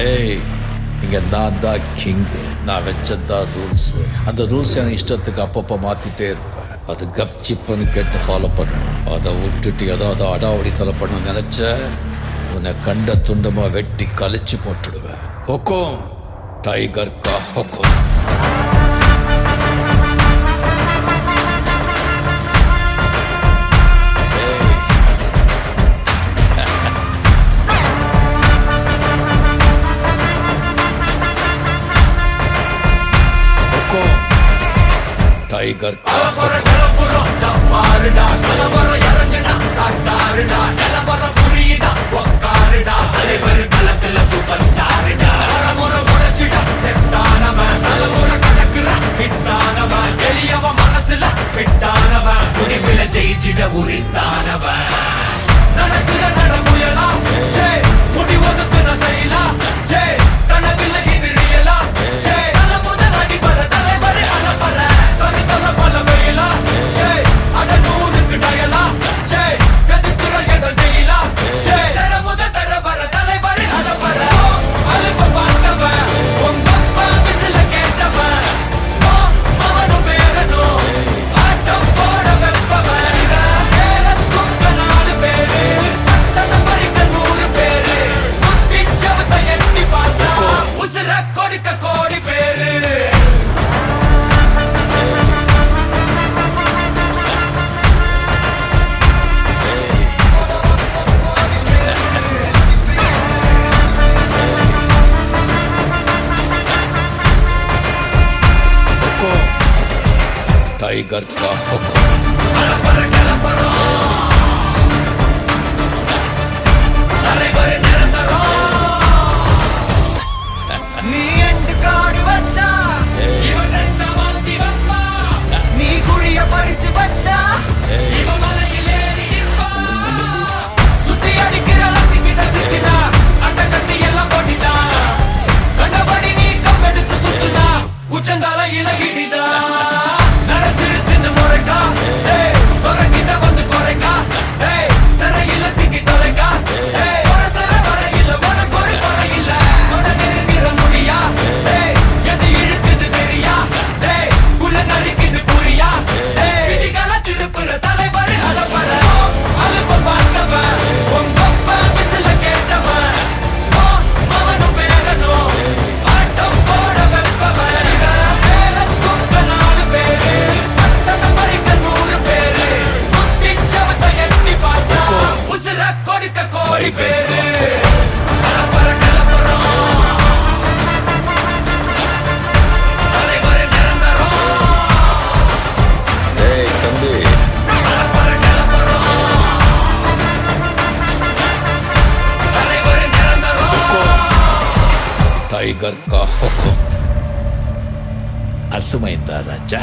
ஏய், இங்க நான் தான் கிங்கு. நான் வச்சதான் ரூல்ஸ். அந்த ரூல்ஸ் எனக்கு இஷ்டத்துக்கு அப்பப்போ மாத்திட்டே இருப்பேன். அது கப்சிப்புன்னு கேட்டு ஃபாலோ பண்ணணும். அதை விட்டுட்டு ஏதாவது அடாவடித்தலை பண்ண நினைச்ச உன்னை கண்ட துண்டமா வெட்டி கழிச்சு போட்டுடுவேன். ஹொக்கும், டைகர் கா ஹொக்கும். டைகர் மனசுல ஜெயிச்சிட உரித்தானவன் நடக்கிற நடமுயலா முடி ஒதுக்குன செயலா கனவில்லை இது ரியலா நல்ல முதல் அடிபட தலைவர் அலப்பற தனித்தல பல வெயிலா அட நூறுக்கு டயலா செதுக்குற இடம் ஜெயிலா தர முத தர வர தலைவர் அலப்பற அலுப்ப பார்த்தவன் உங்க அப்பா விசில கேட்டவன் அவனும் பேரனும் ஆட்டம் போட வெப்பவன் பேரத்துக்க 4 பேரு பத்தன மறிக்க 100 பேரு குட்டிச்சவத்தை எட்டி பார்த்தா உசுர கொடுக்க கோடி பேரு டைகர் கா ஹொக்கும். தலைவர் நிரந்தரம் நீ எண்டு காடு வச்சா இவன் ரெண்ட மாத்தி வப்பா நீ குழிய பறிச்சு வச்சா இவன் மலையில் ஏறி இருப்பா சுத்தி அடிக்கிற லத்திக்கிட்ட சிக்கினா அட்ட கட்டி எல்லாம் போட்டிட்டா கண்டபடி நீ கம்பெடுத்து சுத்துனா உச்சந்தால இலகிடிதா நரைச்சிருச்சுன்னு முறைக்கா துறக்கிட்ட வந்து குறைக்கா சிறையில சிக்கி தொலைக்கா சர வரையில உனக்கு ஒரு குறை இல்ல தொட நெருங்கிற முடியா எது இழுக்குது தெரியா குள்ள நறுக்குது புரியா விதிகள திருப்புற தலைவர் அலப்பற அலுப்ப பார்த்தவன் உங்க அப்பா விசில கேட்டவன் அவனும் பேரனும் ஆட்டம் போட வெப்பவன் பேரத்துக்க 4 பேரு பத்தன மறிக்க 100 பேரு குட்டிச்சவத்தை எட்டி பார்த்தா உசுர கொடுக்க கோடி பேரு கலப்பற கலப்பறம் தலைவர் நிரந்தரம் ஏய் தம்பி, கலப்பற கலப்பறம் தலைவர் நிரந்தரம் டைகர் கா ஹொக்கும். అర్థమైందా రాజా?